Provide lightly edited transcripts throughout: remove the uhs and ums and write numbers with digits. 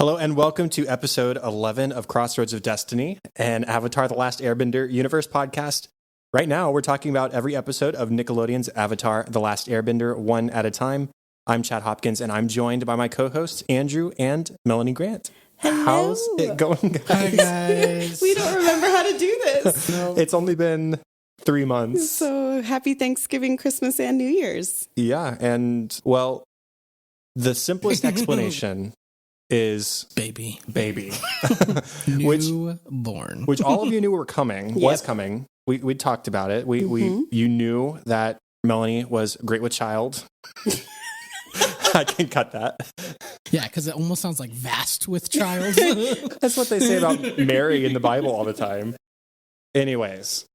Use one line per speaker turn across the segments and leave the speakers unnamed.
Hello and welcome to episode 11 of Crossroads of Destiny, an Avatar: The Last Airbender universe podcast. Right now, we're talking about every episode of Nickelodeon's Avatar: The Last Airbender, one at a time. I'm Chad Hopkins, and I'm joined by my co-hosts, Andrew and Melanie Grant.
Hello.
How's it going, guys?
Hi, guys.
We don't remember how to do this.
No.
It's only been 3 months.
So happy Thanksgiving, Christmas, and New Year's.
Yeah, and, well, the simplest explanation is
baby.
Newborn. Which all of you knew were coming, was coming. We talked about it. You knew that Melanie was great with child. I can cut that.
Yeah, because it almost sounds like vast with child.
That's what they say about Mary in the Bible all the time. Anyways,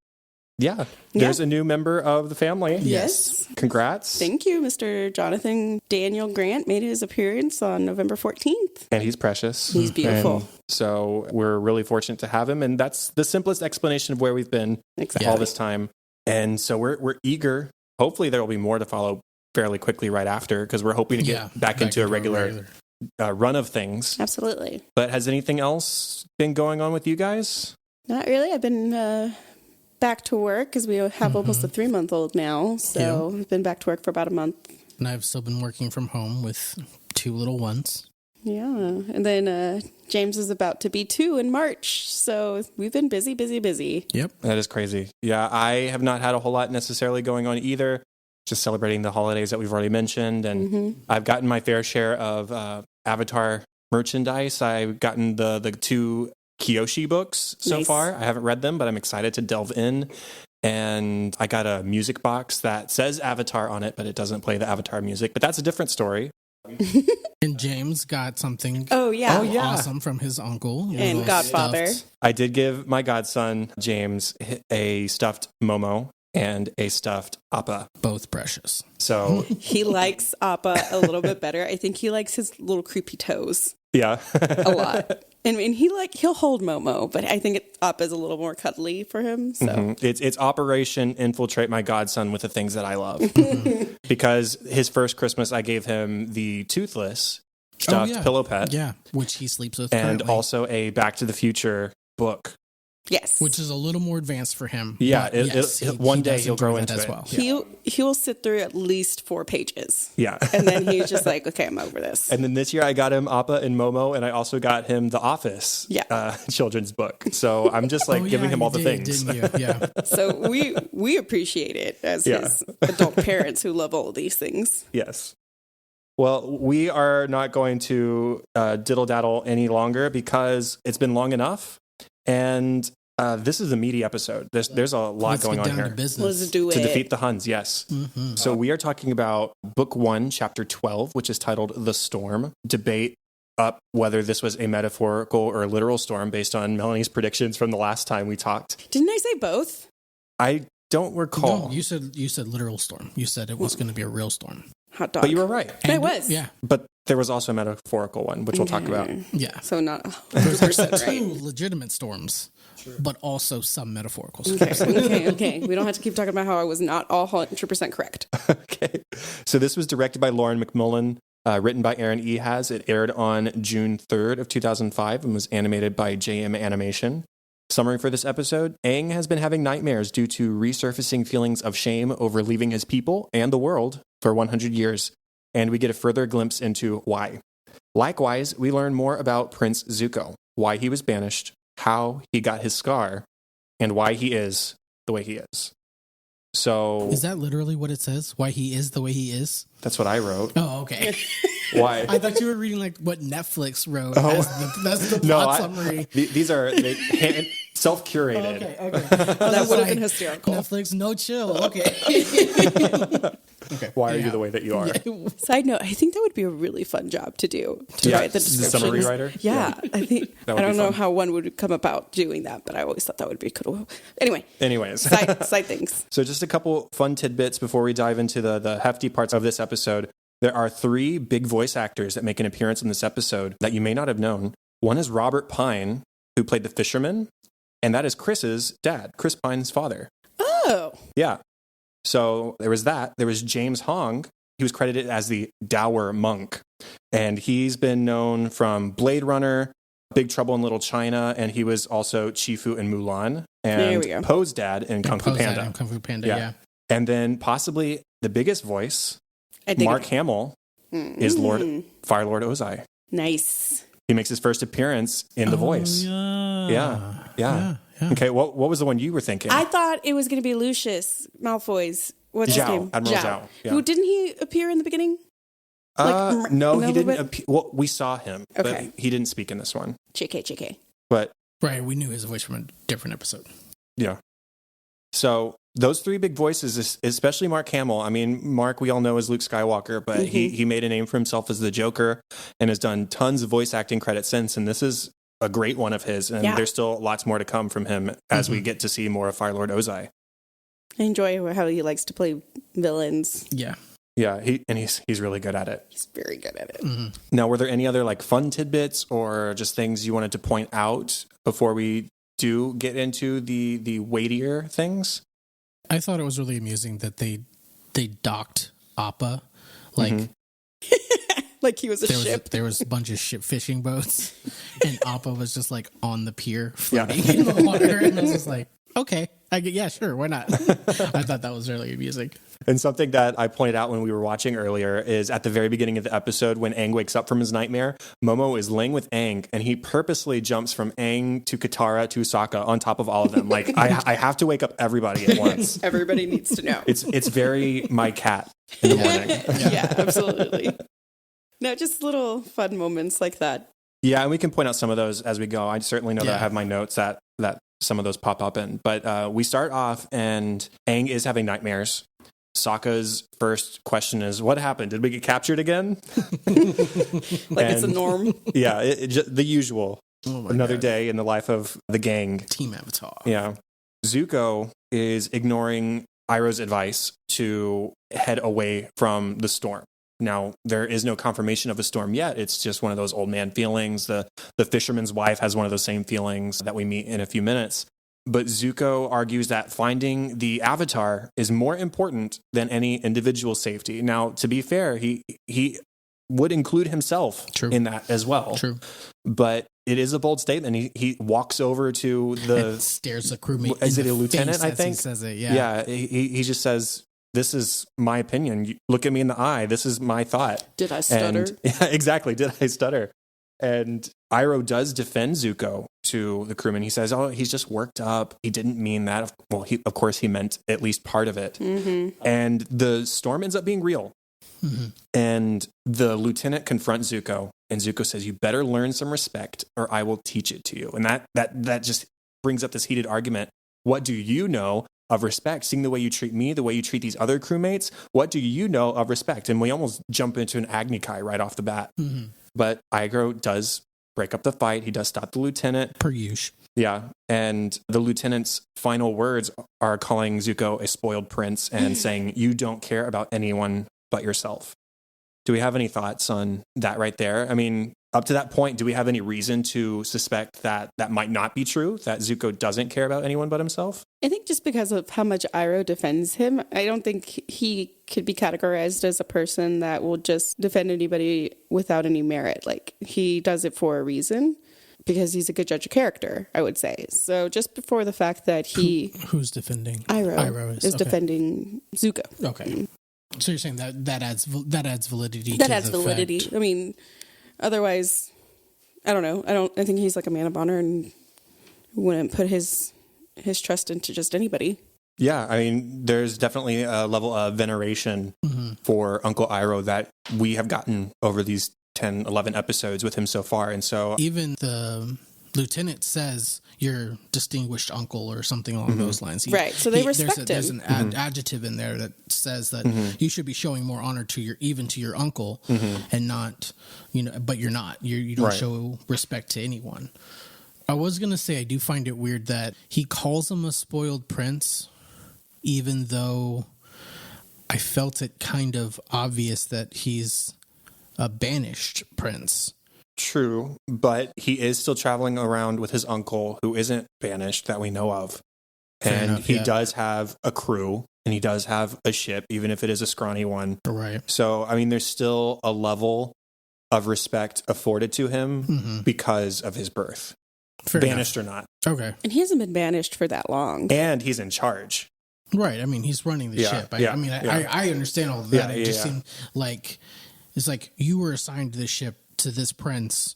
there's a new member of the family.
Yes.
Congrats.
Thank you, Mr. Jonathan Daniel Grant made his appearance on November 14th.
And he's precious.
He's beautiful.
And so we're really fortunate to have him. And that's the simplest explanation of where we've been all this time. And so we're eager. Hopefully there will be more to follow fairly quickly right after, because we're hoping to get back into a regular run of things.
Absolutely.
But has anything else been going on with you guys?
Not really. I've been back to work because we have almost a 3-month-old now. So I've been back to work for about a month.
And I've still been working from home with 2 little ones.
Yeah. And then James is about to be 2 in March. So we've been busy.
Yep.
That is crazy. Yeah, I have not had a whole lot necessarily going on either. Just celebrating the holidays that we've already mentioned. And I've gotten my fair share of Avatar merchandise. I've gotten the 2 Kyoshi books so far. I haven't read them, but I'm excited to delve in. And I got a music box that says Avatar on it, but it doesn't play the Avatar music. But that's a different story.
And James got something awesome from his uncle.
And godfather.
I did give my godson, James, a stuffed Momo and a stuffed Appa.
Both precious.
So
he likes Appa a little bit better. I think he likes his little creepy toes.
Yeah.
A lot. And he'll hold Momo, but I think Appa's a little more cuddly for him. So
it's Operation Infiltrate My Godson with the things that I love. Because his first Christmas, I gave him the toothless stuffed pillow pet.
Yeah, which he sleeps with
and
currently.
Also a Back to the Future book.
Yes.
Which is a little more advanced for him.
Yeah, one day he'll grow into
as
it.
well.
He will sit through at least 4 pages.
Yeah.
And then he's just like, okay, I'm over this.
And then this year I got him Appa and Momo, and I also got him the Office children's book. So I'm just giving him all the things.
Didn't you? Yeah.
So we appreciate it as his adult parents who love all these things.
Yes. Well, we are not going to diddle-daddle any longer because it's been long enough. And this is a meaty episode. There's a lot going on here.
Let's do it.
To defeat the Huns, yes. Mm-hmm. So we are talking about Book 1, Chapter 12, which is titled The Storm. Debate up whether this was a metaphorical or literal storm based on Melanie's predictions from the last time we talked.
Didn't I say both?
I don't recall.
No, you said literal storm. You said it was going to be a real storm.
Hot dog.
But you were right.
I was.
Yeah.
But there was also a metaphorical one, which we'll talk about.
Yeah.
So not 100%
There's
right.
2 legitimate storms, but also some metaphorical storms.
Okay. We don't have to keep talking about how I was not all 100% correct.
Okay. So this was directed by Lauren McMullen, written by Aaron Ehas. It aired on June 3rd of 2005 and was animated by JM Animation. Summary for this episode: Aang has been having nightmares due to resurfacing feelings of shame over leaving his people and the world for 100 years, and we get a further glimpse into why. Likewise, we learn more about Prince Zuko, why he was banished, how he got his scar, and why he is the way he is. So
is that literally what it says? Why he is the way he is?
That's what I wrote.
Oh, okay.
Why?
I thought you were reading like what Netflix wrote. That's the plot summary.
These are self-curated.
Okay.
That would have been hysterical.
Netflix, no chill. Okay.
Okay. Why are you the way that you are?
Yeah.
Side note, I think that would be a really fun job to do. To write the descriptions.
Summary writer?
Yeah. I think I don't know how one would come about doing that, but I always thought that would be cool. Anyways. Side things.
So just a couple fun tidbits before we dive into the hefty parts of this episode. There are 3 big voice actors that make an appearance in this episode that you may not have known. One is Robert Pine, who played the fisherman, and that is Chris's dad, Chris Pine's father.
Oh.
Yeah. So there was that. There was James Hong, he was credited as the dour monk. And he's been known from Blade Runner, Big Trouble in Little China, and he was also Chifu in Mulan and Poe's dad in Kung Fu Panda.
Kung Fu Panda, yeah.
And then possibly the biggest voice, Mark Hamill, is Fire Lord Ozai.
Nice.
He makes his first appearance in The Voice. Yeah. Okay, what was the one you were thinking?
I thought it was going to be Lucius Malfoy's. What's his name?
Admiral Zhao. Yeah.
Who didn't he appear in the beginning?
No, he didn't. Well, we saw him, but he didn't speak in this one.
JK.
But
right, we knew his voice from a different episode.
Yeah. So those three big voices, especially Mark Hamill. I mean, Mark, we all know as Luke Skywalker, but he made a name for himself as the Joker and has done tons of voice acting credits since. And this is a great one of his. And there's still lots more to come from him as we get to see more of Fire Lord Ozai.
I enjoy how he likes to play villains.
Yeah. Yeah, he's really good at it.
He's very good at it.
Mm-hmm.
Now, were there any other like fun tidbits or just things you wanted to point out before we do get into the weightier things?
I thought it was really amusing that they docked Appa like
like he was a ship.
There was a bunch of fishing boats, and Appa was just like on the pier floating in the water, and I was just like, okay, sure, why not? I thought that was really amusing.
And something that I pointed out when we were watching earlier is at the very beginning of the episode when Aang wakes up from his nightmare, Momo is laying with Aang and he purposely jumps from Aang to Katara to Sokka on top of all of them. Like, I have to wake up everybody at once.
Everybody needs to know.
It's very my cat in the morning.
Yeah, absolutely. No, just little fun moments like that.
Yeah, and we can point out some of those as we go. I certainly know that I have my notes that some of those pop up in. But we start off and Aang is having nightmares. Sokka's first question is, what happened? Did we get captured again?
It's a norm.
Yeah, the usual. Another day in the life of the gang.
Team Avatar.
Yeah. Zuko is ignoring Iroh's advice to head away from the storm. Now, there is no confirmation of a storm yet. It's just one of those old man feelings. The fisherman's wife has one of those same feelings that we meet in a few minutes. But Zuko argues that finding the Avatar is more important than any individual safety. Now, to be fair, he would include himself in that as well.
True.
But it is a bold statement. He walks over to the...
stares the crewmate.
Is it a lieutenant, I think?
He says it, yeah.
Yeah, he just says... This is my opinion. Look at me in the eye. This is my thought.
Did I stutter?
Yeah, exactly. Did I stutter? And Iroh does defend Zuko to the crewman. He says, oh, he's just worked up. He didn't mean that. Well, of course, he meant at least part of it. Mm-hmm. And the storm ends up being real. Mm-hmm. And the lieutenant confronts Zuko. And Zuko says, you better learn some respect or I will teach it to you. And that just brings up this heated argument. What do you know of respect, seeing the way you treat me, the way you treat these other crewmates? What do you know of respect? And we almost jump into an Agni Kai right off the bat. Mm-hmm. But Iroh does break up the fight. He does stop the lieutenant.
Per usual.
Yeah. And the lieutenant's final words are calling Zuko a spoiled prince and saying, you don't care about anyone but yourself. Do we have any thoughts on that right there? I mean, up to that point, do we have any reason to suspect that might not be true, that Zuko doesn't care about anyone but himself?
I think just because of how much Iroh defends him, I don't think he could be categorized as a person that will just defend anybody without any merit. Like, he does it for a reason because he's a good judge of character, I would say. So just before the fact that
Who's defending?
Iroh is defending Zuko.
Okay. So you're saying that adds validity.
That adds validity. Fact. I mean, otherwise, I don't know. I think he's like a man of honor and wouldn't put his trust into just anybody.
Yeah, I mean, there's definitely a level of veneration for Uncle Iroh that we have gotten over these 10, 11 episodes with him so far. And so
even the lieutenant says your distinguished uncle or something along those lines.
Right. So they respect him.
There's an adjective in there that says that you should be showing more honor to your uncle and not, but you're not. You don't show respect to anyone. I was going to say I do find it weird that he calls him a spoiled prince, even though I felt it kind of obvious that he's a banished prince.
True, but he is still traveling around with his uncle who isn't banished that we know of. And he does have a crew and he does have a ship, even if it is a scrawny one.
Right.
So, I mean, there's still a level of respect afforded to him because of his birth.
Fair
banished
enough.
or not.
Okay.
And he hasn't been banished for that long.
And he's in charge.
Right. I mean, he's running the ship. I understand all of that. It just seemed like it's like you were assigned to this ship to this prince.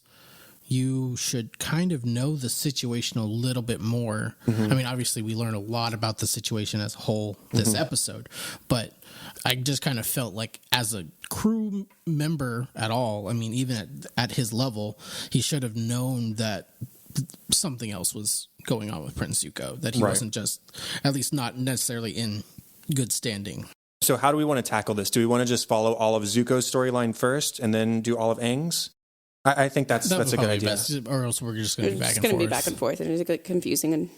You should kind of know the situation a little bit more. I mean, obviously, we learn a lot about the situation as a whole this episode, but I just kind of felt like as a crew member at all, I mean, even at his level, he should have known that something else was going on with Prince Zuko, that he wasn't just, at least not necessarily in good standing.
So how do we want to tackle this? Do we want to just follow all of Zuko's storyline first and then do all of Aang's? I think that's a good idea.
Best, or else we're just going to be back and forth.
It's going to be back and forth, and it's like confusing. And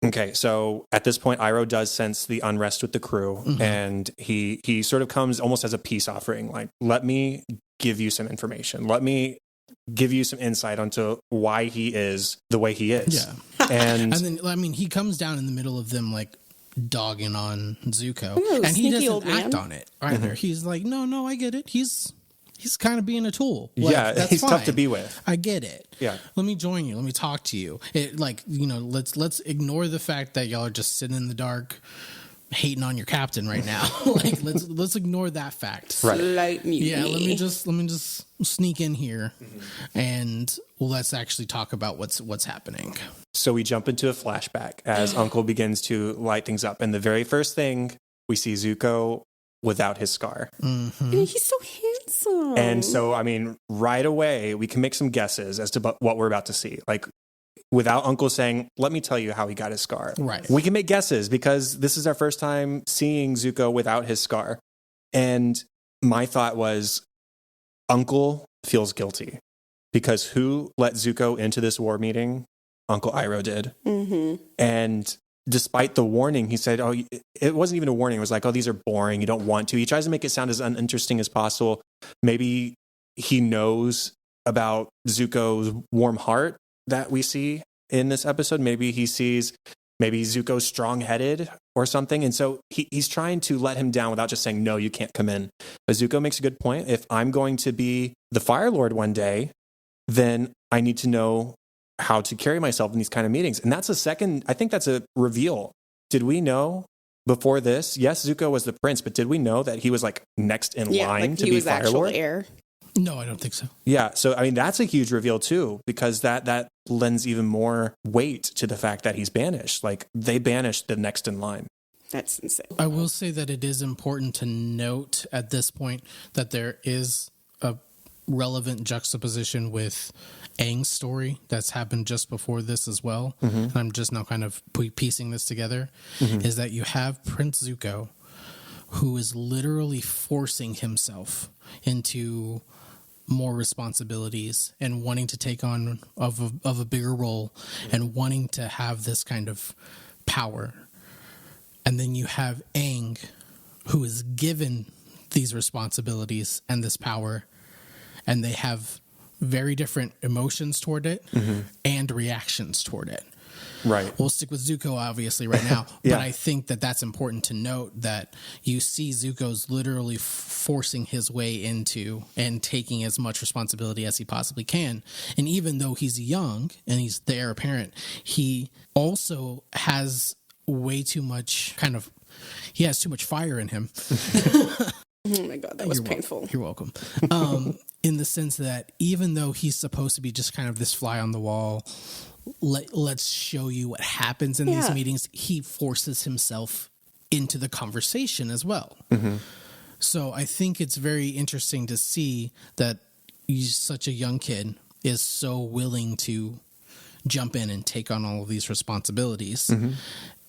okay, so at this point, Iroh does sense the unrest with the crew, and he sort of comes almost as a peace offering. Like, let me give you some information. Let me give you some insight onto why he is the way he is.
Yeah.
And
then, I mean, he comes down in the middle of them, like, dogging on Zuko.
Ooh,
and he
sneaky
doesn't act on it either. He's like, no, I get it. He's kind of being a tool. Like, that's
he's
fine.
tough to be with.
I get it.
Yeah.
Let me join you. Let me talk to you. It, like, you know, let's ignore the fact that y'all are just sitting in the dark hating on your captain right now. Like, let's ignore that fact.
Right.
Slight mutiny.
Yeah, let me just sneak in here and let's actually talk about what's happening.
So we jump into a flashback as Uncle begins to light things up. And the very first thing we see Zuko without his scar.
And he's so handsome.
And so, I mean, right away, we can make some guesses as to what we're about to see. Like, without Uncle saying, let me tell you how he got his scar.
Right.
We can make guesses because this is our first time seeing Zuko without his scar. And my thought was, Uncle feels guilty because who let Zuko into this war meeting? Uncle Iroh did. And despite the warning, he said, it wasn't even a warning. It was like, these are boring. You don't want to. He tries to make it sound as uninteresting as possible. Maybe he knows about Zuko's warm heart that we see in this episode. Maybe he sees, maybe Zuko's strong-headed or something. And so he's trying to let him down without just saying, no, you can't come in. But Zuko makes a good point. If I'm going to be the Fire Lord one day, then I need to know how to carry myself in these kind of meetings. And that's I think that's a reveal. Did we know before this? Yes, Zuko was the prince, but did we know that he was like next in line to be Fire Lord?
Heir.
No, I don't think so.
Yeah. So, I mean, that's a huge reveal too, because that lends even more weight to the fact that he's banished. Like, they banished the next in line.
That's insane.
I will say that it is important to note at this point that there is a relevant juxtaposition with Aang's story that's happened just before this as well. And I'm just now kind of piecing this together, is that you have Prince Zuko, who is literally forcing himself into more responsibilities and wanting to take on of a bigger role and wanting to have this kind of power. And then you have Aang, who is given these responsibilities and this power, and they have very different emotions toward it and reactions toward it.
Right.
We'll stick with Zuko, obviously, right now. But I think that that's important to note, that you see Zuko's literally forcing his way into and taking as much responsibility as he possibly can. And even though he's young and he's the heir apparent, he also has way too much he has too much fire in him.
Oh my God, that was painful.
You're welcome. In the sense that even though he's supposed to be just kind of this fly on the wall, let's show you what happens in these meetings, he forces himself into the conversation as well. So I think it's very interesting to see that such a young kid is so willing to jump in and take on all of these responsibilities.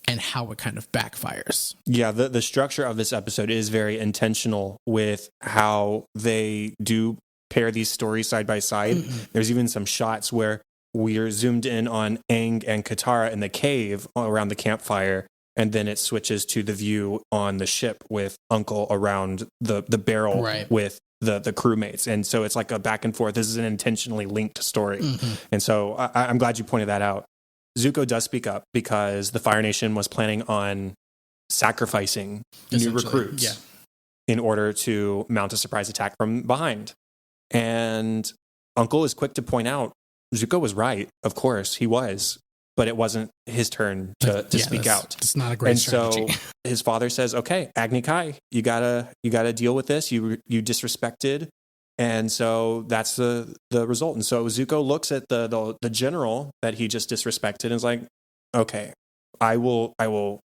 And how it kind of backfires. Yeah,
the structure of this episode is very intentional with how they do pair these stories side by side. There's even some shots where we're zoomed in on Aang and Katara in the cave around the campfire, and then it switches to the view on the ship with Uncle around the barrel with the crewmates. And so it's like a back and forth. This is an intentionally linked story. And so I'm glad you pointed that out. Zuko does speak up because the Fire Nation was planning on sacrificing new recruits in order to mount a surprise attack from behind. And Uncle is quick to point out, Zuko was right. Of course, he was. But it wasn't his turn to speak out.
It's not a great strategy.
So his father says, okay, Agni Kai, you gotta deal with this. You disrespected. And so that's the result. And so Zuko looks at the general that he just disrespected and is like, okay, I will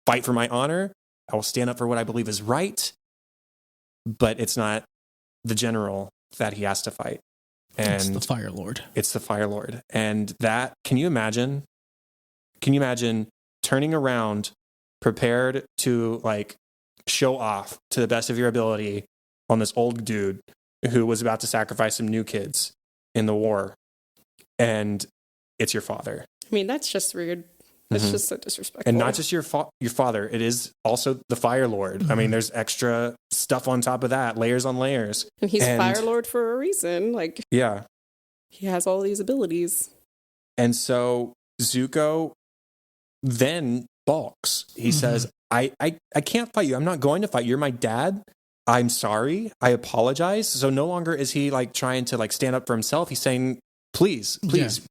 fight for my honor. I will stand up for what I believe is right. But it's not the general that he has to fight. And
it's the Fire Lord.
It's the Fire Lord. And that, can you imagine turning around, prepared to like show off to the best of your ability on this old dude who was about to sacrifice some new kids in the war, and it's your father?
I mean, that's just weird. That's just so disrespectful.
And not just your father, it is also the Fire Lord. I mean, there's extra stuff on top of that, layers on layers.
And he's Fire Lord for a reason. Like,
yeah,
he has all these abilities. And
so Zuko then balks. He says, I can't fight you. I'm not going to fight you. You're my dad. I'm sorry. I apologize. So no longer is he like trying to like stand up for himself. He's saying, please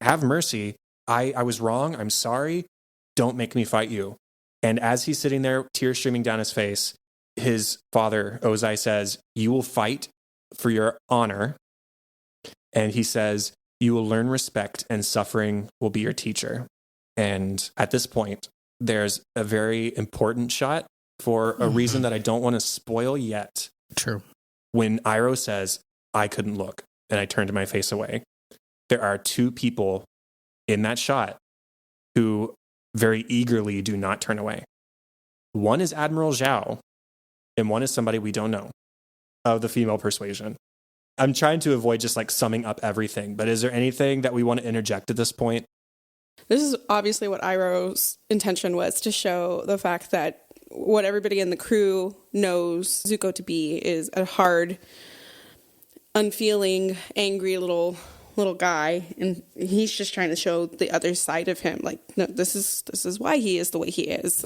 have mercy. I was wrong. I'm sorry. Don't make me fight you. And as he's sitting there, tears streaming down his face, his father, Ozai, says, you will fight for your honor. And he says, you will learn respect and suffering will be your teacher. And at this point, there's a very important shot for a reason that I don't want to spoil yet.
True.
When Iroh says, I couldn't look, and I turned my face away, there are two people in that shot who very eagerly do not turn away. One is Admiral Zhao, and one is somebody we don't know of the female persuasion. I'm trying to avoid just like summing up everything, but is there anything that we want to interject at this point?
This is obviously what Iroh's intention was, to show the fact that what everybody in the crew knows Zuko to be is a hard, unfeeling, angry little guy, and he's just trying to show the other side of him. Like, no, this is why he is the way he is.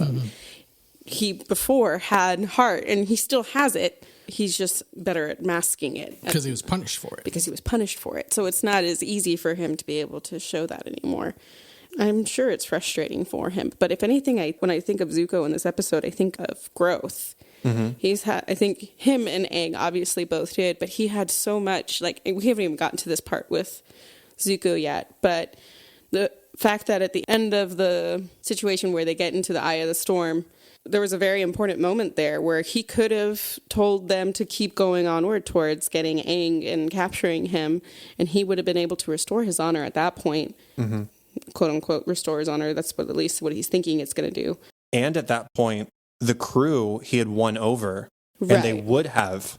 He before had heart, and he still has it. He's just better at masking it
because he was punished for it.
So it's not as easy for him to be able to show that anymore. I'm sure it's frustrating for him. But if anything, when I think of Zuko in this episode, I think of growth. I think him and Aang obviously both did, but he had so much, like, we haven't even gotten to this part with Zuko yet, but the fact that at the end of the situation where they get into the eye of the storm, there was a very important moment there where he could have told them to keep going onward towards getting Aang and capturing him, and he would have been able to restore his honor at that point. Quote unquote, restore his honor. That's at least what he's thinking it's going to do.
And at that point, the crew he had won over, and they would have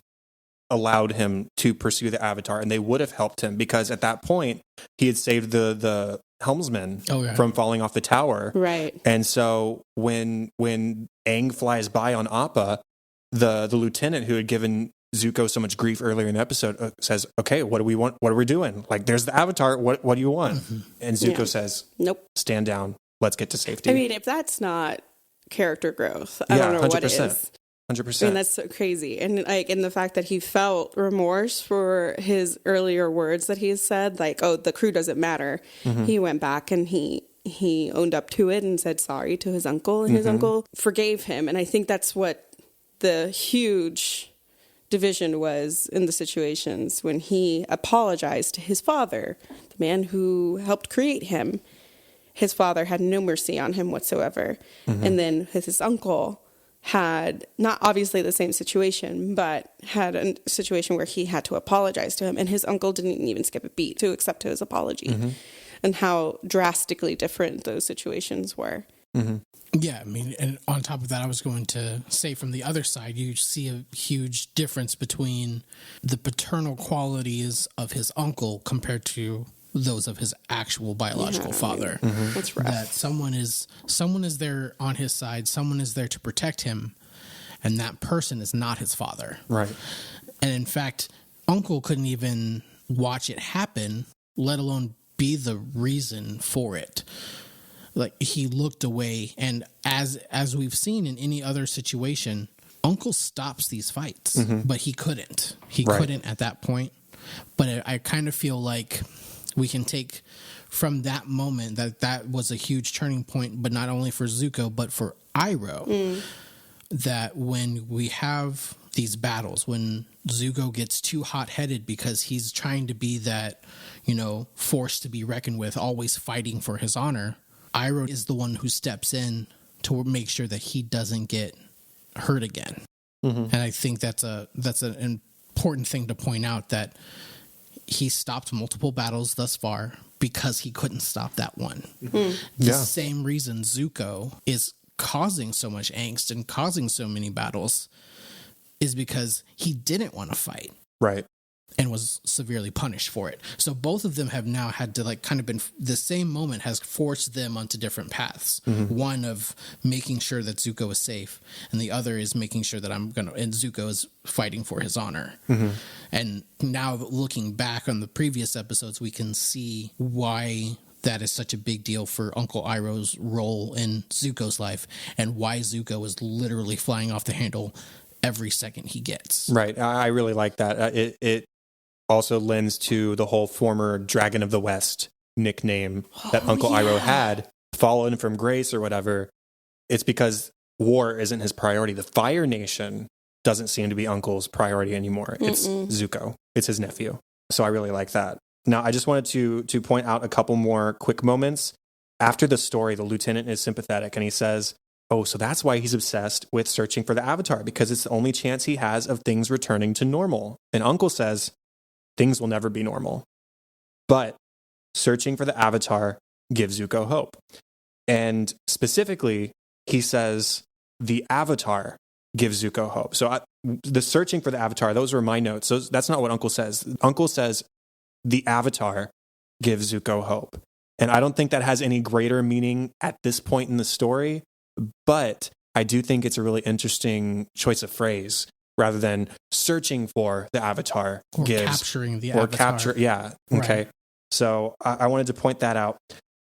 allowed him to pursue the Avatar, and they would have helped him, because at that point he had saved the helmsman from falling off the tower.
Right.
And so when Aang flies by on Appa, the lieutenant who had given Zuko so much grief earlier in the episode says, okay, what do we want? What are we doing? Like, there's the Avatar. What do you want? And Zuko says, nope, stand down. Let's get to safety.
I mean, if that's not character growth, I don't know 100%. What is.
100%.
I mean, that's so crazy. And like, in the fact that he felt remorse for his earlier words that he said, like, oh, the crew doesn't matter. He went back and he owned up to it and said sorry to his uncle, and his uncle forgave him. And I think that's what the huge division was in the situations when he apologized to his father, the man who helped create him. His father had no mercy on him whatsoever. And then his uncle had not obviously the same situation, but had a situation where he had to apologize to him, and his uncle didn't even skip a beat to accept his apology. And how drastically different those situations were.
Yeah, I mean, and on top of that, I was going to say from the other side, you see a huge difference between the paternal qualities of his uncle compared to those of his actual biological father.
That's rough.
That someone is there on his side, someone is there to protect him, and that person is not his father.
Right.
And in fact, uncle couldn't even watch it happen, let alone be the reason for it. like he looked away. And as we've seen in any other situation, Uncle stops these fights, but he couldn't. He couldn't at that point. But I kind of feel like we can take from that moment that was a huge turning point, but not only for Zuko, but for Iroh, that when we have these battles, when Zuko gets too hot-headed because he's trying to be that, force to be reckoned with, always fighting for his honor, Iroh is the one who steps in to make sure that he doesn't get hurt again. And I think that's an important thing to point out, that he stopped multiple battles thus far because he couldn't stop that one. The same reason Zuko is causing so much angst and causing so many battles is because he didn't want to fight.
Right.
And was severely punished for it. So both of them have now had to kind of been, the same moment has forced them onto different paths. One of making sure that Zuko is safe, and the other is making sure that and Zuko is fighting for his honor. And now looking back on the previous episodes, we can see why that is such a big deal for Uncle Iroh's role in Zuko's life, and why Zuko is literally flying off the handle every second he gets.
Right. I really like that. It also lends to the whole former Dragon of the West nickname that Uncle Iroh had, fallen from grace or whatever. It's because war isn't his priority. The Fire Nation doesn't seem to be Uncle's priority anymore. It's Zuko. It's his nephew. So I really like that. Now, I just wanted to point out a couple more quick moments. After the story, the lieutenant is sympathetic and he says, oh, so that's why he's obsessed with searching for the Avatar, because it's the only chance he has of things returning to normal. And Uncle says, things will never be normal. But searching for the Avatar gives Zuko hope. And specifically, he says the Avatar gives Zuko hope. So the searching for the Avatar, those were my notes. That's not what Uncle says. Uncle says the Avatar gives Zuko hope. And I don't think that has any greater meaning at this point in the story. But I do think it's a really interesting choice of phrase, rather than searching for the Avatar
or
gives,
capturing the
or
Avatar.
Yeah. Okay. Right. So I wanted to point that out.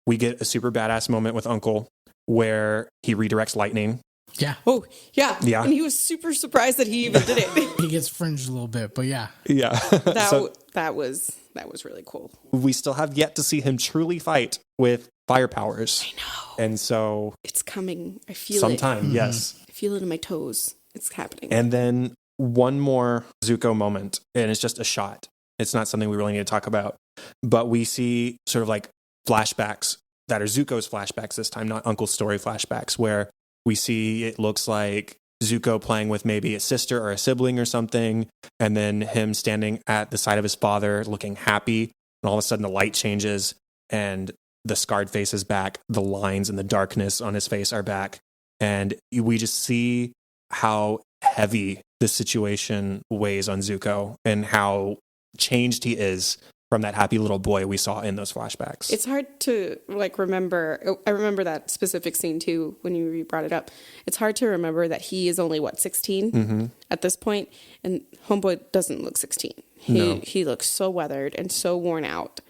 We get a super badass moment with Uncle where he redirects lightning.
Yeah. Oh, yeah.
Yeah.
And he was super surprised that he even did it.
He gets fringed a little bit, but yeah.
Yeah.
That was really cool.
We still have yet to see him truly fight with fire powers.
I know.
And so
it's coming. I feel
sometime, yes.
I feel it in my toes. It's happening.
And then one more Zuko moment, and it's just a shot. It's not something we really need to talk about. But we see sort of like flashbacks that are Zuko's flashbacks this time, not Uncle's story flashbacks, where we see it looks like Zuko playing with maybe a sister or a sibling or something, and then him standing at the side of his father looking happy, and all of a sudden the light changes and the scarred face is back, the lines and the darkness on his face are back, and we just see how heavy this situation weighs on Zuko and how changed he is from that happy little boy we saw in those flashbacks.
It's hard to remember. I remember that specific scene too when you brought it up. It's hard to remember that he is only 16 at this point, and Homeboy doesn't look 16. He looks so weathered and so worn out,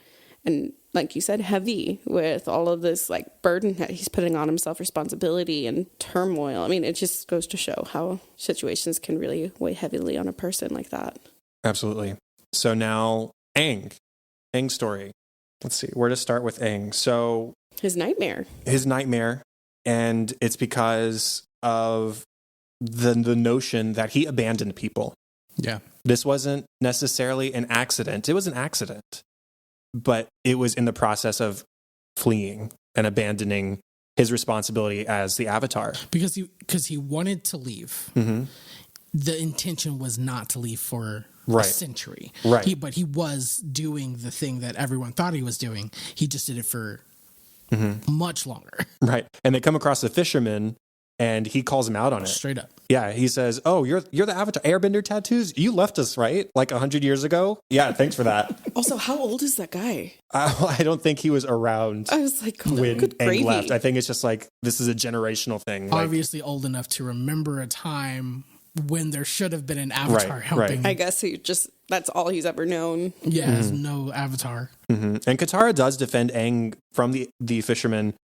and like you said, heavy with all of this burden that he's putting on himself, responsibility and turmoil. I mean, it just goes to show how situations can really weigh heavily on a person like that.
Absolutely. So now Aang's story. Let's see, where to start with Aang. So
his nightmare,
and it's because of the notion that he abandoned people.
Yeah.
This wasn't necessarily an accident. It was an accident, but it was in the process of fleeing and abandoning his responsibility as the Avatar.
Because he wanted to leave. The intention was not to leave for a century.
Right.
But he was doing the thing that everyone thought he was doing. He just did it for much longer.
Right. And they come across the fisherman and he calls him out on it.
Straight up.
Yeah. He says, oh, you're the Avatar. Airbender tattoos? You left us, right? 100 years ago? Yeah, thanks for that.
Also, how old is that guy?
I don't think he was around.
I was like,
when
good
Aang
gravy.
left. I think it's just this is a generational thing.
Obviously old enough to remember a time when there should have been an Avatar helping.
I guess he just that's all he's ever known.
Yeah, has no avatar.
And Katara does defend Aang from the fisherman.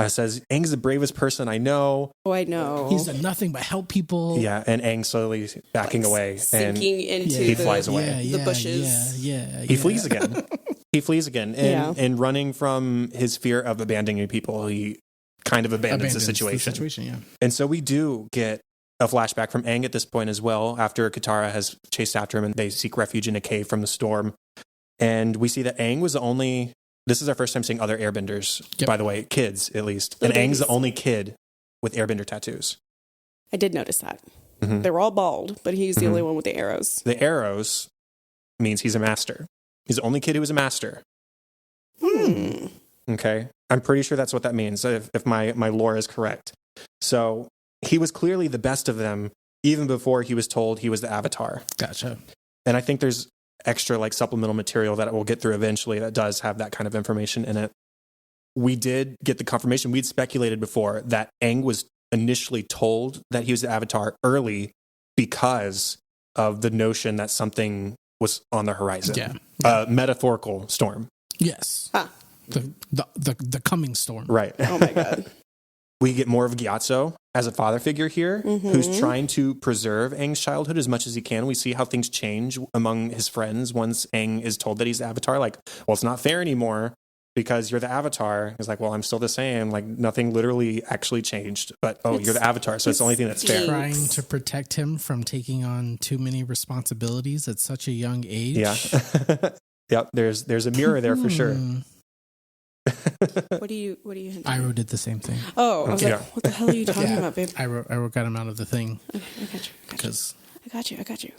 Says, Aang's the bravest person I know.
Oh, I know.
He's done nothing but help people.
Yeah, and Aang slowly backing away.
Sinking into
he flies away.
the bushes.
He flees again. He flees again. And running from his fear of abandoning people, he kind of abandons the situation. And so we do get a flashback from Aang at this point as well, after Katara has chased after him and they seek refuge in a cave from the storm. And we see that Aang was the only, this is our first time seeing other airbenders, by the way, kids at least. And Aang's the only kid with airbender tattoos.
I did notice that. They were all bald, but he's the only one with the arrows.
The arrows means he's a master. He's the only kid who is a master. Okay. I'm pretty sure that's what that means, if my lore is correct. So he was clearly the best of them, even before he was told he was the Avatar.
Gotcha.
And I think there's extra like supplemental material that we'll get through eventually that does have that kind of information in it. We did get the confirmation. We'd speculated before that Aang was initially told that he was the Avatar early because of the notion that something was on the horizon. Yeah. Metaphorical storm.
Yes. The coming storm.
Right.
Oh my God.
We get more of Gyatso as a father figure here, who's trying to preserve Aang's childhood as much as he can. We see how things change among his friends once Aang is told that he's the Avatar. Like, well, it's not fair anymore because you're the Avatar. He's like, well, I'm still the same. Like, nothing literally actually changed. But, you're the Avatar, so it's the only thing that's fair.
Trying to protect him from taking on too many responsibilities at such a young age.
Yeah. Yep, there's a mirror there for sure.
What do you hinting?
Iroh did the same thing.
Oh, I was like, what the hell are you talking about, babe?
Iroh got him out of the thing.
I got you.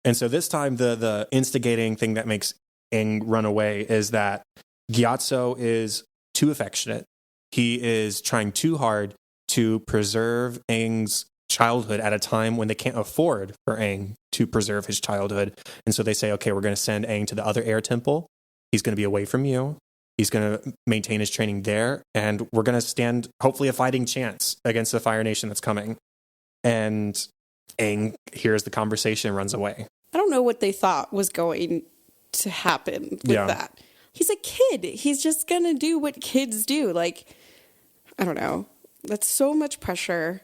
And so this time, the instigating thing that makes Aang run away is that Gyatso is too affectionate. He is trying too hard to preserve Aang's childhood at a time when they can't afford for Aang to preserve his childhood. And so they say, okay, we're going to send Aang to the other air temple. He's going to be away from you. He's going to maintain his training there, and we're going to stand, hopefully, a fighting chance against the Fire Nation that's coming. And Aang hears the conversation and runs away.
I don't know what they thought was going to happen with that. He's a kid. He's just going to do what kids do. Like, I don't know. That's so much pressure.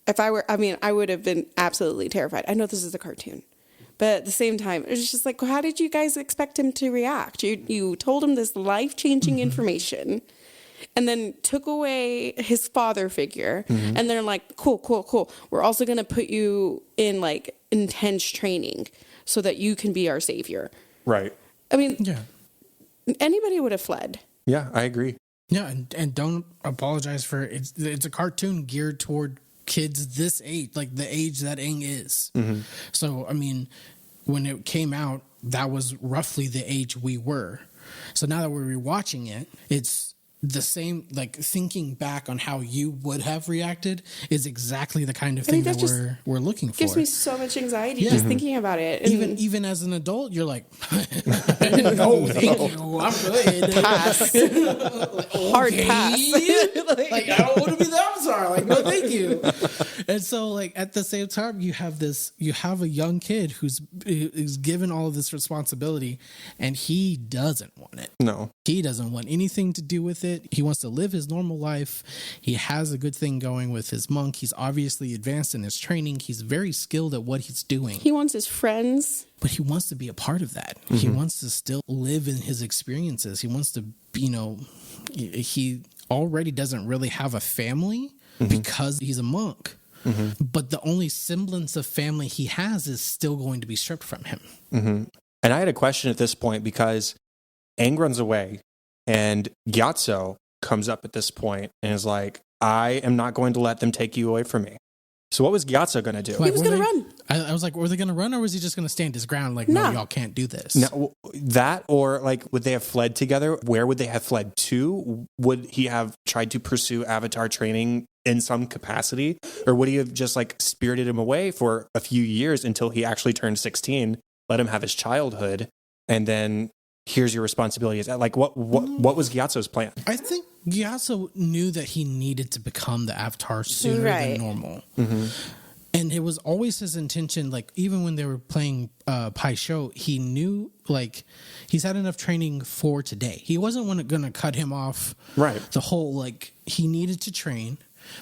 If I would have been absolutely terrified. I know this is a cartoon. But at the same time, it's just like, how did you guys expect him to react? You told him this life-changing information and then took away his father figure. And they're like, cool. We're also going to put you in like intense training so that you can be our savior.
Right.
I mean, anybody would have fled.
Yeah, I agree.
Yeah, and don't apologize for it. It's a cartoon geared toward kids this age, like the age that Aang is. So, I mean, when it came out, that was roughly the age we were. So now that we're rewatching it, it's the same, like thinking back on how you would have reacted is exactly the kind of thing that we're looking for.
Gives me so much anxiety just thinking about it.
And even as an adult, you're like, no, thank you, I'm good.
Pass. Hard pass.
Like, I don't want to be the Avatar. Like, no, thank you. And so, like, at the same time, you have a young kid who's given all of this responsibility, and he doesn't want it.
No,
he doesn't want anything to do with it. He wants to live his normal life. He has a good thing going with his monk. He's obviously advanced in his training. He's very skilled at what he's doing.
He wants his friends.
But he wants to be a part of that. He wants to still live in his experiences. He wants to, he already doesn't really have a family because he's a monk. But the only semblance of family he has is still going to be stripped from him.
And I had a question at this point because Aang runs away. And Gyatso comes up at this point and is like, I am not going to let them take you away from me. So what was Gyatso going to do?
He was going to run.
I was like, were they going to run or was he just going to stand his ground like, no, y'all can't do this?
No, that or like, would they have fled together? Where would they have fled to? Would he have tried to pursue Avatar training in some capacity? Or would he have just like spirited him away for a few years until he actually turned 16, let him have his childhood, and then here's your responsibilities? Like, what was Gyatso's plan?
I think Gyatso knew that he needed to become the Avatar sooner than normal. And it was always his intention, like, even when they were playing Pai Sho, he knew, like, he's had enough training for today. He wasn't going to cut him off.
Right.
The whole, like, he needed to train,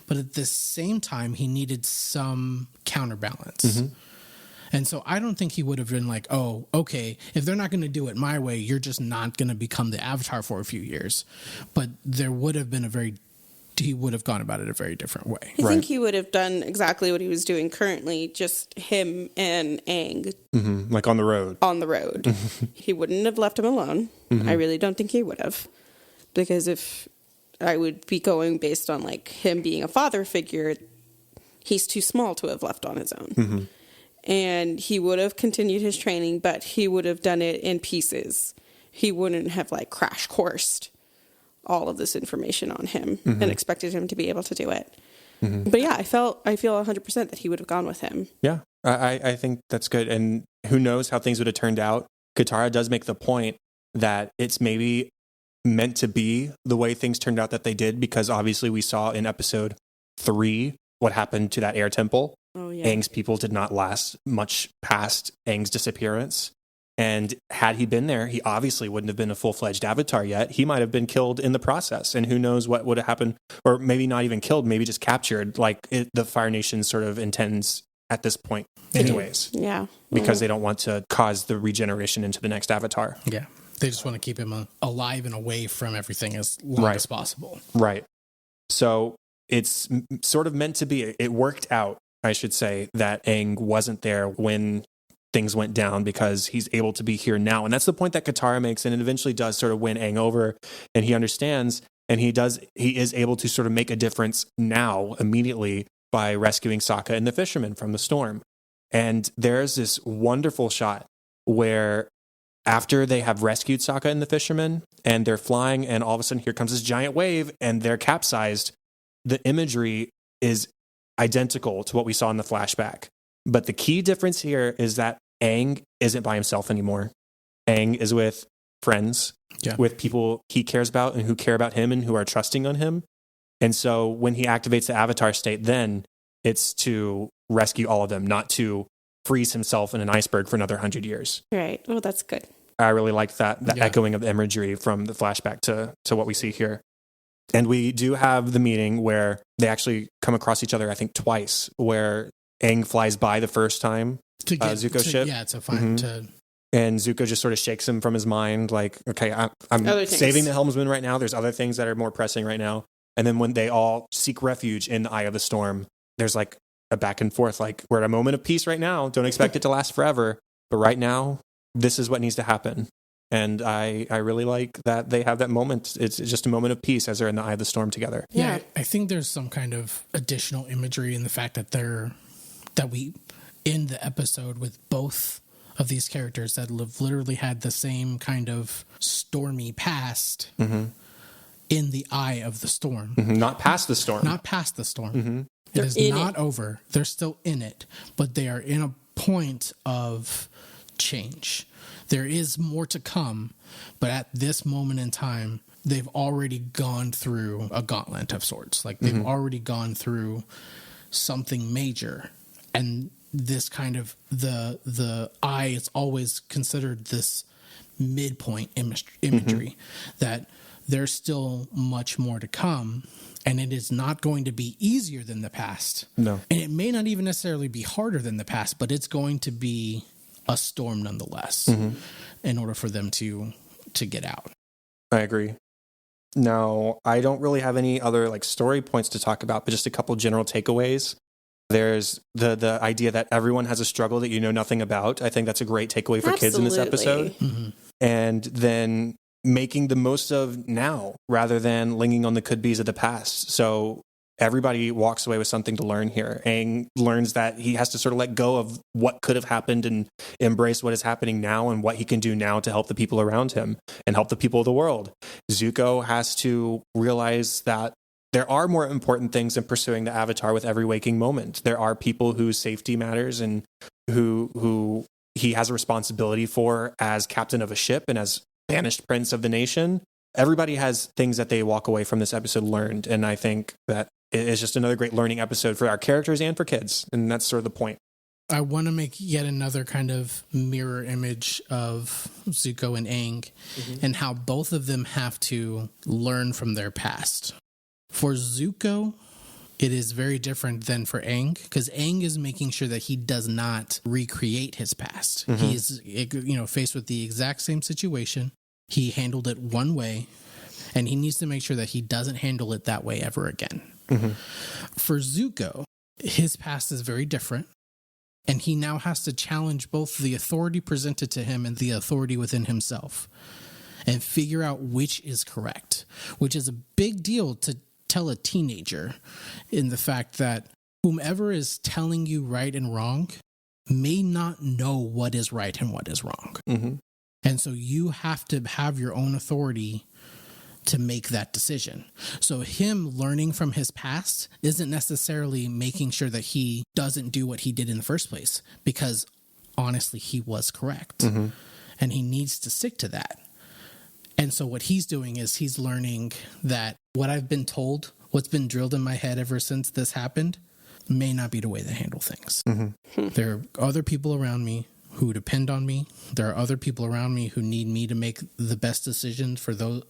but at the same time, he needed some counterbalance. Mm-hmm. And so I don't think he would have been like, oh, okay, if they're not going to do it my way, you're just not going to become the Avatar for a few years. But there would have been he would have gone about it a very different way.
I think he would have done exactly what he was doing currently, just him and Aang.
Mm-hmm. Like on the road.
On the road. He wouldn't have left him alone. Mm-hmm. I really don't think he would have. Because if I would be going based on like him being a father figure, he's too small to have left on his own. Mm-hmm. And he would have continued his training, but he would have done it in pieces. He wouldn't have like crash coursed all of this information on him and expected him to be able to do it. Mm-hmm. But yeah, I feel 100% that he would have gone with him.
Yeah, I think that's good. And who knows how things would have turned out. Katara does make the point that it's maybe meant to be the way things turned out that they did, because obviously we saw in episode 3 what happened to that air temple.
Oh, yeah.
Aang's people did not last much past Aang's disappearance. And had he been there, he obviously wouldn't have been a full-fledged Avatar yet. He might have been killed in the process. And who knows what would have happened, or maybe not even killed, maybe just captured, like the Fire Nation sort of intends at this point anyways.
Yeah.
Because they don't want to cause the regeneration into the next Avatar.
Yeah. They just want to keep him alive and away from everything as long as possible.
Right. So it's sort of meant to be. It worked out, I should say, that Aang wasn't there when things went down, because he's able to be here now. And that's the point that Katara makes, and it eventually does sort of win Aang over, and he understands, and he is able to sort of make a difference now immediately by rescuing Sokka and the fishermen from the storm. And there's this wonderful shot where after they have rescued Sokka and the fishermen and they're flying, and all of a sudden here comes this giant wave and they're capsized, the imagery is identical to what we saw in the flashback. But the key difference here is that Aang isn't by himself anymore. Aang is with friends, with people he cares about and who care about him and who are trusting on him. And so when he activates the Avatar state, then it's to rescue all of them, not to freeze himself in an iceberg for another 100 years.
Right. Oh, that's good.
I really like that echoing of the imagery from the flashback to what we see here. And we do have the meeting where they actually come across each other, I think, twice, where Aang flies by the first time,
to get
Zuko's ship.
Yeah, to find
and Zuko just sort of shakes him from his mind, like, okay, I'm saving the helmsman right now. There's other things that are more pressing right now. And then when they all seek refuge in the eye of the storm, there's like a back and forth, like, we're at a moment of peace right now. Don't expect it to last forever. But right now, this is what needs to happen. And I really like that they have that moment. It's just a moment of peace as they're in the eye of the storm together.
Yeah, I think there's some kind of additional imagery in the fact that we end the episode with both of these characters that have literally had the same kind of stormy past in the eye of the storm.
Mm-hmm. Not past the storm.
Not past the storm. Mm-hmm. It is not over. They're still in it, but they are in a point of change. There is more to come, but at this moment in time, they've already gone through a gauntlet of sorts. Like, they've already gone through something major. And this kind of the eye is always considered this midpoint imagery that there's still much more to come, and it is not going to be easier than the past.
No.
And it may not even necessarily be harder than the past, but it's going to be a storm nonetheless in order for them to get out.
I agree. Now, I don't really have any other like story points to talk about, but just a couple general takeaways. There's the idea that everyone has a struggle that you know nothing about. I think that's a great takeaway for kids in this episode. Mm-hmm. And then making the most of now rather than lingering on the could-be's of the past. So everybody walks away with something to learn here. Aang learns that he has to sort of let go of what could have happened and embrace what is happening now and what he can do now to help the people around him and help the people of the world. Zuko has to realize that there are more important things than pursuing the Avatar with every waking moment. There are people whose safety matters and who he has a responsibility for as captain of a ship and as banished prince of the nation. Everybody has things that they walk away from this episode learned, and I think that it's just another great learning episode for our characters and for kids. And that's sort of the point.
I want to make yet another kind of mirror image of Zuko and Aang and how both of them have to learn from their past. For Zuko, it is very different than for Aang, because Aang is making sure that he does not recreate his past. He's, faced with the exact same situation. He handled it one way, and he needs to make sure that he doesn't handle it that way ever again. For Zuko, his past is very different. And he now has to challenge both the authority presented to him and the authority within himself and figure out which is correct, which is a big deal to tell a teenager, in the fact that whomever is telling you right and wrong may not know what is right and what is wrong. And so you have to have your own authority to make that decision. So him learning from his past isn't necessarily making sure that he doesn't do what he did in the first place, because honestly, he was correct. And he needs to stick to that. And so what he's doing is he's learning that what I've been told, what's been drilled in my head ever since this happened, may not be the way to handle things. There are other people around me who depend on me. There are other people around me who need me to make the best decisions for those,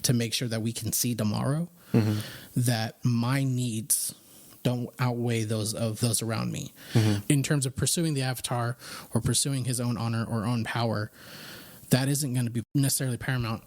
to make sure that we can see tomorrow, that my needs don't outweigh those of those around me. In terms of pursuing the Avatar or pursuing his own honor or own power, that isn't going to be necessarily paramount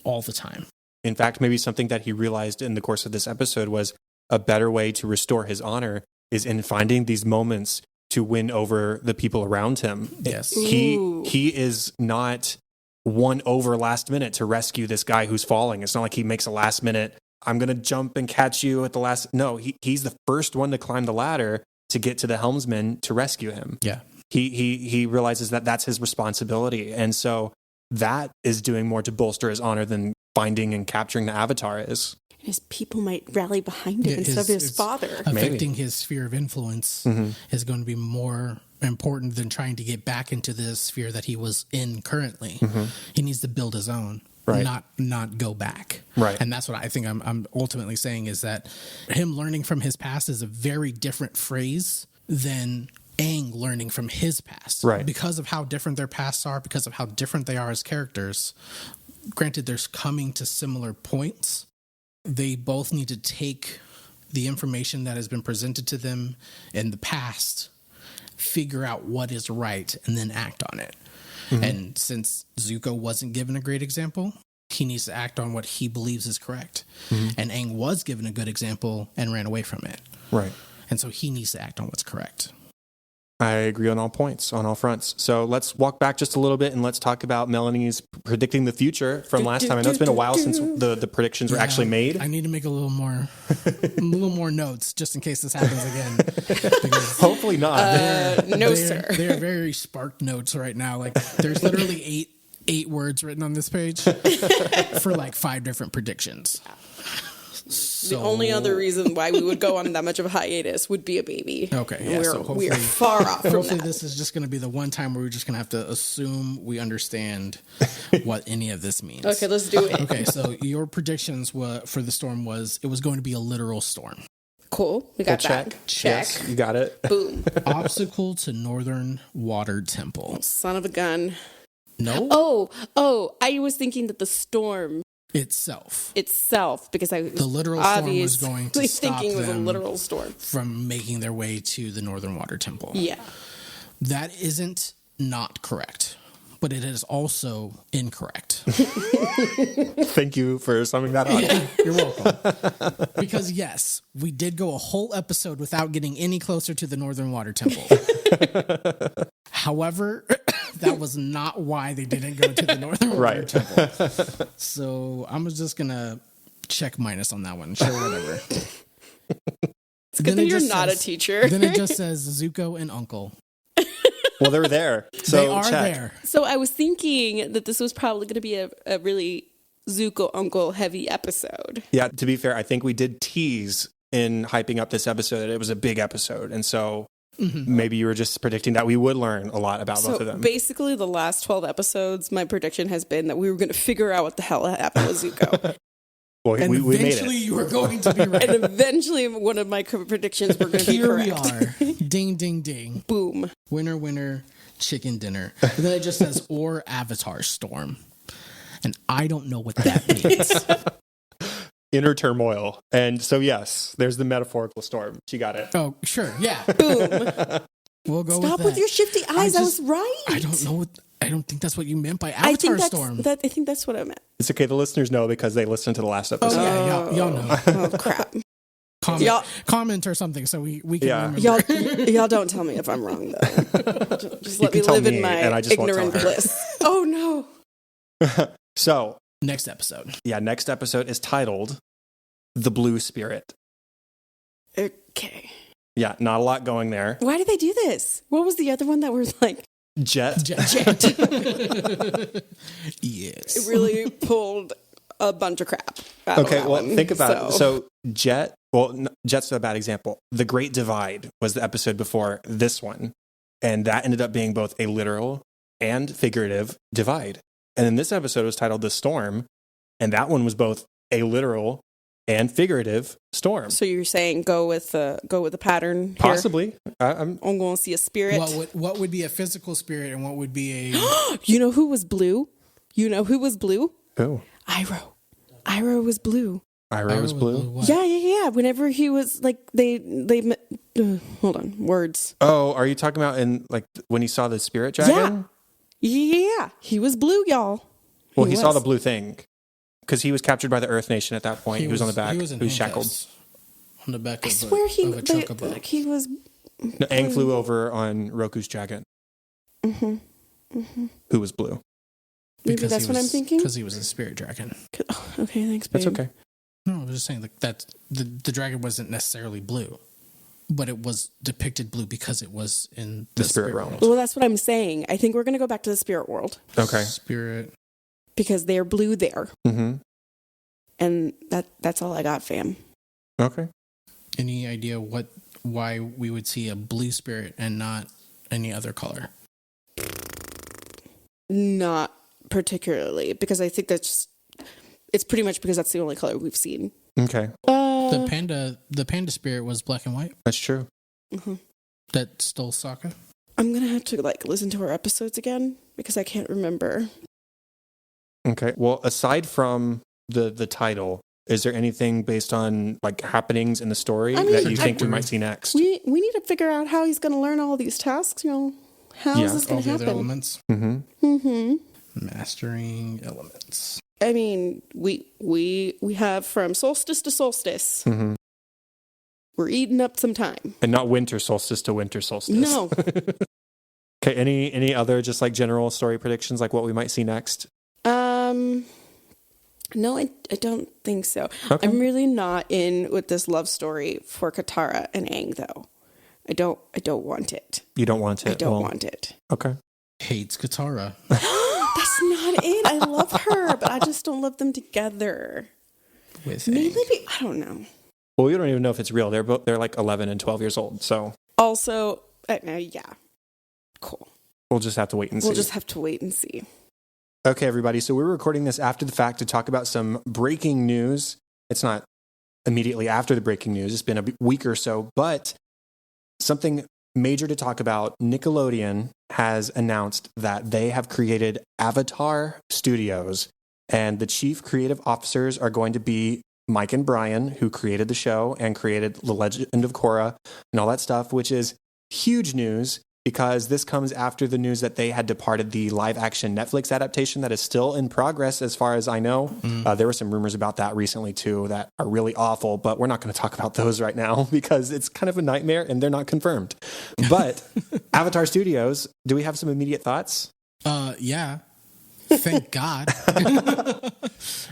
all the time.
In fact, maybe something that he realized in the course of this episode was a better way to restore his honor is in finding these moments to win over the people around him.
Yes.
He is not won over last minute to rescue this guy who's falling. It's not like he makes a last minute, I'm going to jump and catch you at the last. No, he's the first one to climb the ladder to get to the helmsman to rescue him.
Yeah.
He realizes that that's his responsibility. And so that is doing more to bolster his honor than finding and capturing the Avatar is.
His people might rally behind him instead of his father.
Affecting his sphere of influence is going to be more important than trying to get back into the sphere that he was in currently. He needs to build his own, not go back.
Right.
And that's what I think I'm ultimately saying, is that him learning from his past is a very different phrase than Aang learning from his past.
Right.
Because of how different their pasts are, because of how different they are as characters. Granted, they're coming to similar points. They both need to take the information that has been presented to them in the past, figure out what is right, and then act on it. And since Zuko wasn't given a great example, he needs to act on what he believes is correct. And Aang was given a good example and ran away from it.
Right.
And so he needs to act on what's correct.
I agree on all points, on all fronts. So let's walk back just a little bit and let's talk about Melanie's predicting the future from last time. I know it's been a while since the predictions were actually made.
I need to make a little more notes just in case this happens again.
Hopefully not.
No, sir.
They're very spark notes right now. Like there's literally eight words written on this page for like 5 different predictions.
The only other reason why we would go on that much of a hiatus would be a baby.
Okay, yeah,
we're far off from
hopefully
that.
This is just going to be the one time where we're just going to have to assume we understand what any of this means.
Okay, let's do it.
Okay, so your predictions for the storm was it was going to be a literal storm.
Cool. We got that. Check.
Yes, you got it.
Boom.
Obstacle to Northern Water Temple.
Son of a gun.
No?
Oh, I was thinking that the storm
itself,
because
the literal storm was going to stop
thinking it was a
them
literal storm
from making their way to the Northern Water Temple.
Yeah.
That isn't not correct, but it is also incorrect.
Thank you for summing that up.
Yeah, you're welcome. Because yes, we did go a whole episode without getting any closer to the Northern Water Temple. However, that was not why they didn't go to the Northern Water Temple. So I'm just going to check minus on that one. Sure, whatever.
It's good that you're not a teacher.
Then it just says Zuko and Uncle.
Well, they were there. So
they are
check.
there.
So I was thinking that this was probably going to be a really Zuko Uncle heavy episode.
Yeah, to be fair, I think we did tease in hyping up this episode that it was a big episode. And so maybe you were just predicting that we would learn a lot about both of them.
Basically, the last 12 episodes, my prediction has been that we were going to figure out what the hell happened with Zuko.
Well,
And
we made
eventually
it.
you are going to be right.
And eventually, one of my predictions were going to be
Here we
correct.
are. Ding, ding, ding.
Boom.
Winner, winner, chicken dinner. And then it just says, or Avatar Storm. And I don't know what that means.
Inner turmoil. And so, yes, there's the metaphorical storm. She got it.
Oh, sure. Yeah.
Boom.
We'll go
Stop
with
with
that.
your shifty eyes. I was right.
I don't know what. I don't think that's what you meant by
I think
Avatar
that's,
Storm.
I think that's what I meant.
It's okay. The listeners know because they listened to the last
Oh,
episode.
yeah. Y'all know.
Oh, crap.
Comment or something so we can
Yeah.
remember.
Y'all don't tell me if I'm wrong, though. Just let
can
me
tell
live
me,
in my
and I just won't
ignorant
tell her.
bliss. Oh, no.
So,
Next episode.
yeah, next episode is titled The Blue Spirit.
Okay.
Yeah, not a lot going there.
Why did they do this? What was the other one that was like,
Jet.
Yes.
it really pulled a bunch of crap out
Okay,
of that
well,
one.
think about it. So, Jet, Jet's a bad example. The Great Divide was the episode before this one. And that ended up being both a literal and figurative divide. And then this episode was titled The Storm. And that one was both a literal and figurative storm.
So you're saying go with the pattern here?
Possibly. I'm
I'm going to see a spirit.
What would be a physical spirit and what would be a
You know who was blue? You know who was blue?
Who?
Iroh. Iroh was blue.
Iroh was blue.
what?
Yeah. Whenever he was like, they hold on, words.
Oh, are you talking about in like when he saw the spirit dragon?
Yeah. He was blue, y'all.
Well, he saw
was.
the blue thing because he was captured by the Earth Nation at that point. He was on the back.
He was in
shackled.
handcuffs on the back
I
of
swear
of a chocobo.
like he was.
No, Aang flew over on Roku's dragon, who was blue.
Maybe that's what I'm thinking.
Because he was a spirit dragon.
Oh, okay, thanks, babe.
That's okay.
No, I was just saying like that the dragon wasn't necessarily blue, but it was depicted blue because it was in
The spirit realm.
Well, that's what I'm saying. I think we're going to go back to the spirit world
Okay.
Spirit.
because they're blue there,
Mm-hmm.
and that's all I got, fam.
Okay.
Any idea why we would see a blue spirit and not any other color?
Not particularly, because I think it's pretty much because that's the only color we've seen.
Okay.
The panda spirit was black and white.
That's true.
That stole Sokka.
I'm gonna have to listen to our episodes again because I can't remember.
Okay. Well, aside from the title, is there anything based on like happenings in the story that you think we might see next?
We need to figure out how he's gonna learn all these tasks. How is this
All
gonna
the other
happen?
elements.
Mm-hmm.
Mastering elements.
I mean, we have from solstice to solstice.
Mm-hmm.
We're eating up some time.
And not winter solstice to winter solstice.
No.
Okay. Any other just like general story predictions, like what we might see next?
No, I don't think so.
Okay.
I'm really not in with this love story for Katara and Aang, though. I don't want it.
You don't want it?
I don't want it.
Okay.
Hates Katara.
That's not it. I love her, but I just don't love them together.
With
Maybe
Aang.
I don't know.
Well, we don't even know if it's real. They're like 11 and 12 years old. So
Also, yeah, cool.
we'll just have to wait and see.
We'll just have to wait and see.
Okay, everybody. So we're recording this after the fact to talk about some breaking news. It's not immediately after the breaking news. It's been a week or so, but something major to talk about. Nickelodeon has announced that they have created Avatar Studios, and the chief creative officers are going to be Mike and Brian, who created the show and created The Legend of Korra and all that stuff, which is huge news because this comes after the news that they had departed the live-action Netflix adaptation that is still in progress, as far as I know. There were some rumors about that recently, too, that are really awful, but we're not going to talk about those right now because it's kind of a nightmare and they're not confirmed. But Avatar Studios, do we have some immediate thoughts?
Yeah. Thank God.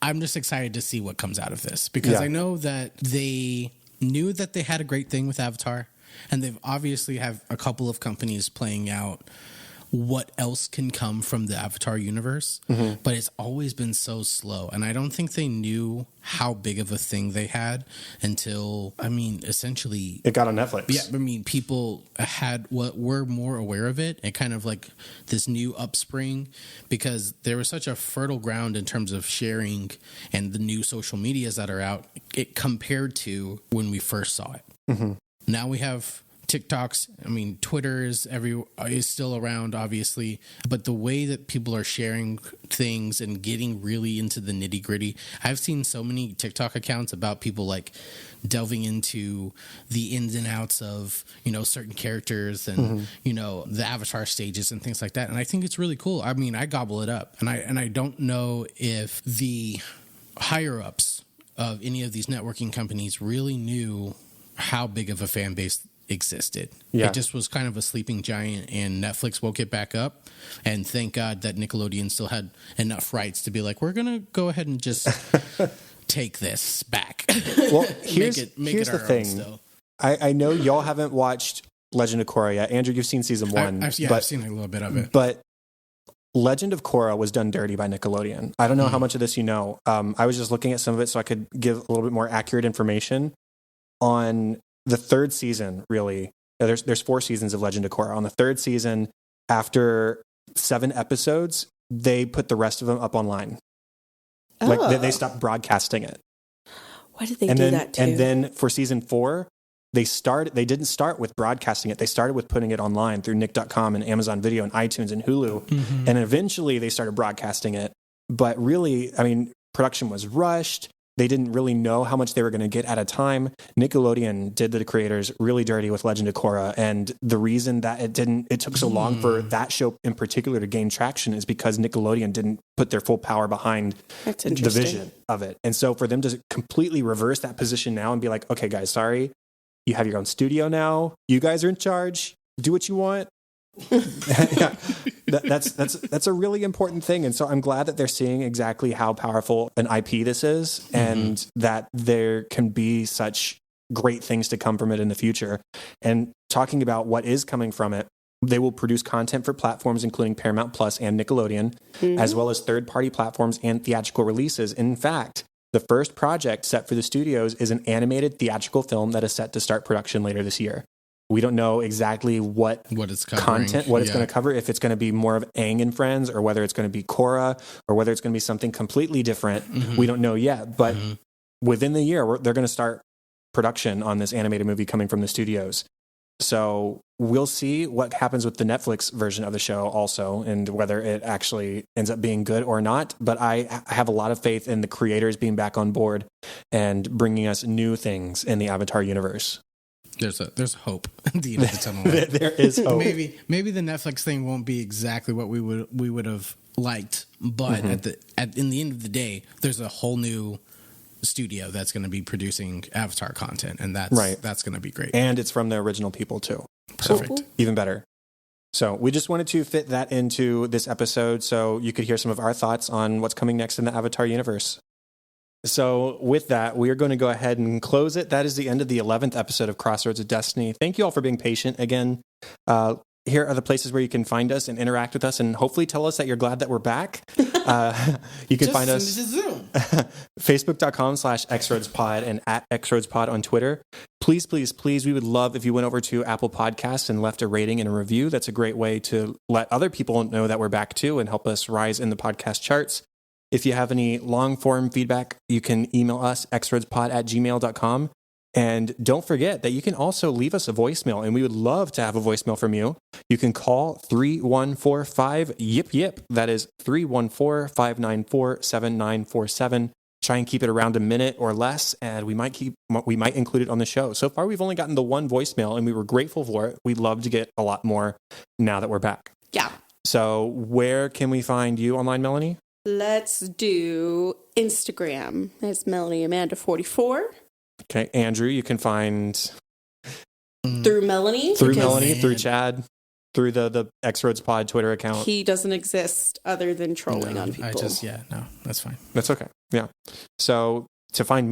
I'm just excited to see what comes out of this because I know that they knew that they had a great thing with Avatar, and they've obviously have a couple of companies playing out what else can come from the Avatar universe, but it's always been so slow. And I don't think they knew how big of a thing they had until, I mean, essentially
it got on Netflix.
Yeah, I mean, people were more aware of it, and kind of like this new upspring, because there was such a fertile ground in terms of sharing and the new social medias that are out, it compared to when we first saw it. Now we have TikToks. I mean, Twitter is still around, obviously, but the way that people are sharing things and getting really into the nitty gritty. I've seen so many TikTok accounts about people like delving into the ins and outs of, certain characters and, the Avatar stages and things like that. And I think it's really cool. I mean, I gobble it up, and I don't know if the higher ups of any of these networking companies really knew how big of a fan base existed. It just was kind of a sleeping giant, and Netflix woke it back up. And thank God that Nickelodeon still had enough rights to be like, we're gonna go ahead and just take this back.
Well, here's
the
thing. I know y'all haven't watched Legend of Korra yet. Andrew, you've seen season 1.
I've seen a little bit of it.
But Legend of Korra was done dirty by Nickelodeon. I don't know how much of this you know. I was just looking at some of it so I could give a little bit more accurate information on the third season. Really, there's 4 seasons of Legend of Korra. On the third season, after 7 episodes, they put the rest of them up online. Like they stopped broadcasting it.
Why did they do that too?
And then for season 4, they didn't start with broadcasting it. They started with putting it online through Nick.com and Amazon Video and iTunes and Hulu. And eventually they started broadcasting it. But really, I mean, production was rushed. They didn't really know how much they were going to get at a time. Nickelodeon did the creators really dirty with Legend of Korra. And the reason that it took so long for that show in particular to gain traction is because Nickelodeon didn't put their full power behind the vision of it. And so for them to completely reverse that position now and be like, okay, guys, sorry, you have your own studio now. You guys are in charge. Do what you want. That's a really important thing, and so I'm glad that they're seeing exactly how powerful an IP this is, and that there can be such great things to come from it in the future. And talking about what is coming from it, they will produce content for platforms including Paramount Plus and Nickelodeon, as well as third-party platforms and theatrical releases. In fact, the first project set for the studios is an animated theatrical film that is set to start production later this year. We don't know exactly what
it's covering,
content, what it's going to cover, if it's going to be more of Aang and Friends, or whether it's going to be Korra, or whether it's going to be something completely different. We don't know yet, but within the year, they're going to start production on this animated movie coming from the studios. So we'll see what happens with the Netflix version of the show also, and whether it actually ends up being good or not. But I have a lot of faith in the creators being back on board and bringing us new things in the Avatar universe.
There's hope at the end of the tunnel.
There is hope.
Maybe the Netflix thing won't be exactly what we would have liked, but in the end of the day, there's a whole new studio that's going to be producing Avatar content, and that's going to be great.
And it's from the original people too.
Perfect.
So, even better. So we just wanted to fit that into this episode so you could hear some of our thoughts on what's coming next in the Avatar universe. So with that, we are going to go ahead and close it. That is the end of the 11th episode of Crossroads of Destiny. Thank you all for being patient. Again, here are the places where you can find us and interact with us, and hopefully tell us that you're glad that we're back. You can find us Facebook.com/XRoadsPod and @XRoadsPod on Twitter. Please, please, please, we would love if you went over to Apple Podcasts and left a rating and a review. That's a great way to let other people know that we're back too and help us rise in the podcast charts. If you have any long-form feedback, you can email us, xroadspod@gmail.com. And don't forget that you can also leave us a voicemail, and we would love to have a voicemail from you. You can call 3145-YIP-YIP. That is 314-594-7947. Try and keep it around a minute or less, and we might include it on the show. So far, we've only gotten the one voicemail, and we were grateful for it. We'd love to get a lot more now that we're back.
Yeah.
So where can we find you online, Melanie?
Let's do Instagram. It's Melanie Amanda 44.
Okay, Andrew, you can find
through Melanie,
through Chad, through the X-Roads Pod Twitter account.
He doesn't exist other than trolling on people.
That's fine.
That's okay. Yeah. So to find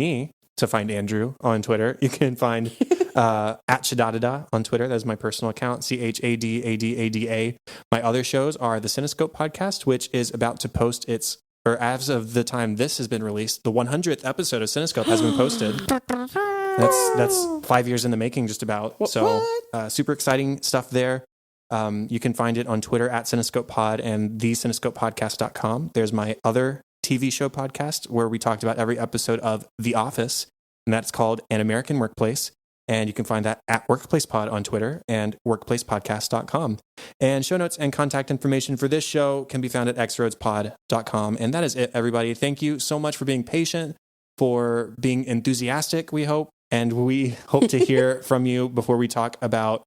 Andrew on Twitter, you can find At Chadadada on Twitter. That's my personal account, CHADADADA. My other shows are the Cinescope podcast, which is about to post its, or as of the time this has been released, the 100th episode of Cinescope has been posted. That's 5 years in the making, just about. So super exciting stuff there. You can find it on Twitter at CinescopePod and thecinescopepodcast.com. There's my other TV show podcast where we talked about every episode of The Office, and that's called An American Workplace. And you can find that at WorkplacePod on Twitter and workplacepodcast.com. And show notes and contact information for this show can be found at xroadspod.com. And that is it, everybody. Thank you so much for being patient, for being enthusiastic, we hope. And we hope to hear from you before we talk about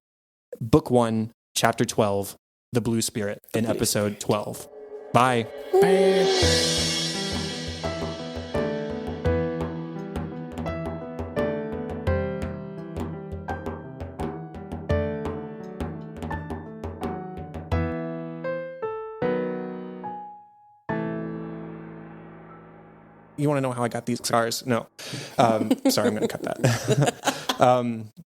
Book 1, Chapter 12, The Blue Spirit, in Episode 12. Bye.
Bye.
You want to know how I got these scars? No. Sorry, I'm going to cut that.